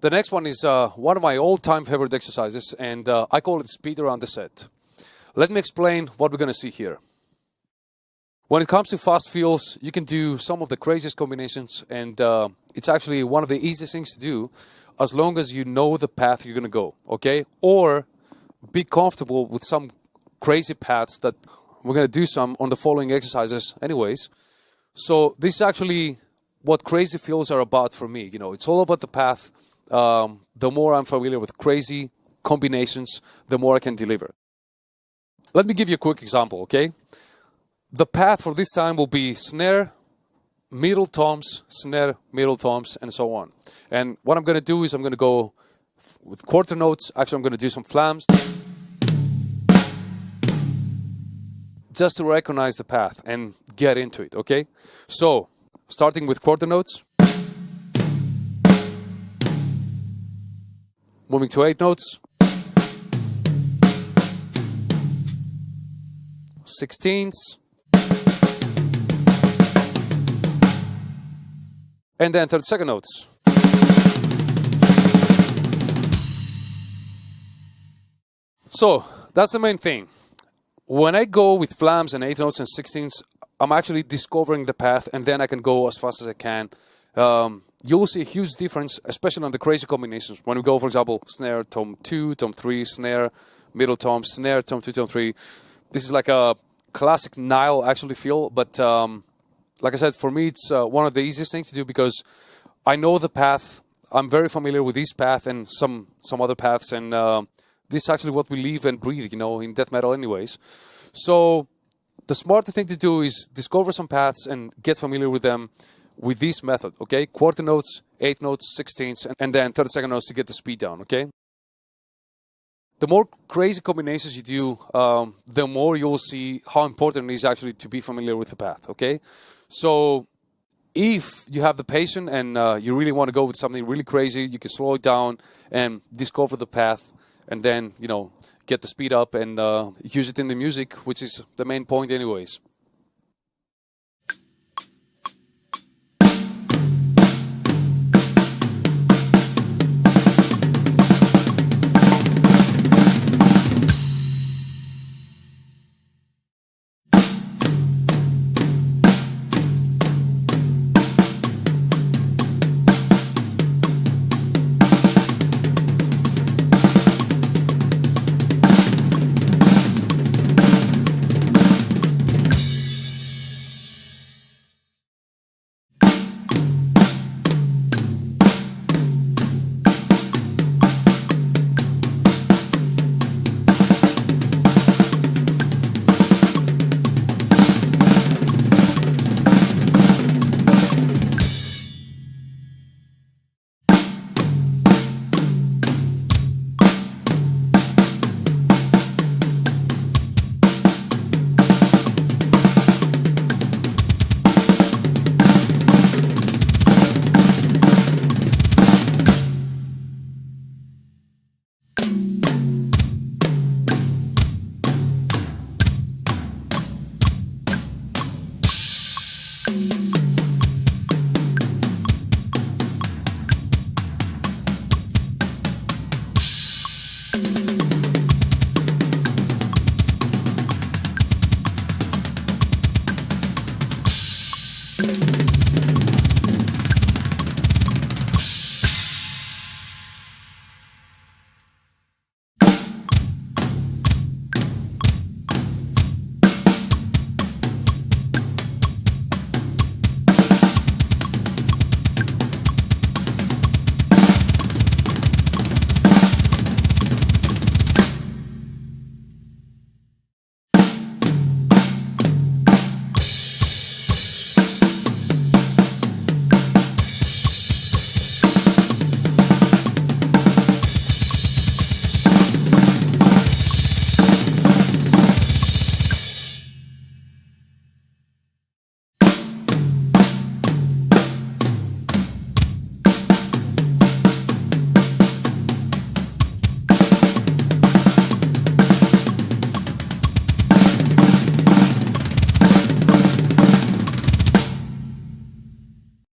The next one is one of my all-time favorite exercises, and I call it speed around the set. Let me explain what we're going to see here. When it comes to fast feels, you can do some of the craziest combinations, and it's actually one of the easiest things to do as long as you know the path you're going to go, okay? Or be comfortable with some crazy paths that we're going to do some on the following exercises anyways. So this is actually what crazy feels are about for me. You know, it's all about the path. The more I'm familiar with crazy combinations, the more I can deliver. Let me give you a quick example, okay? The path for this time will be snare, middle toms, snare, middle toms, and so on. And what I'm going to do is I'm going to go with quarter notes. Actually, I'm going to do some flams, just to recognize the path and get into it, okay? So, starting with quarter notes, moving to 8 notes, 16ths, and then 32nd notes. So, that's the main thing. When I go with flams and 8 notes and 16ths, I'm actually discovering the path, and then I can go as fast as I can. You'll see a huge difference, especially on the crazy combinations. When we go, for example, snare, tom 2, tom 3, snare, middle tom, snare, tom 2, tom 3. This is like a classic Nile actually feel, but like I said, for me, it's one of the easiest things to do because I know the path. I'm very familiar with this path and some other paths, and this is actually what we live and breathe, you know, in death metal anyways. So the smarter thing to do is discover some paths and get familiar with them with this method, okay? Quarter notes, 8 notes, 16ths, and then 32nd notes to get the speed down, okay? The more crazy combinations you do, the more you'll see how important it is actually to be familiar with the path, okay? So if you have the patience and you really want to go with something really crazy, you can slow it down and discover the path, and then, you know, get the speed up and use it in the music, which is the main point anyways.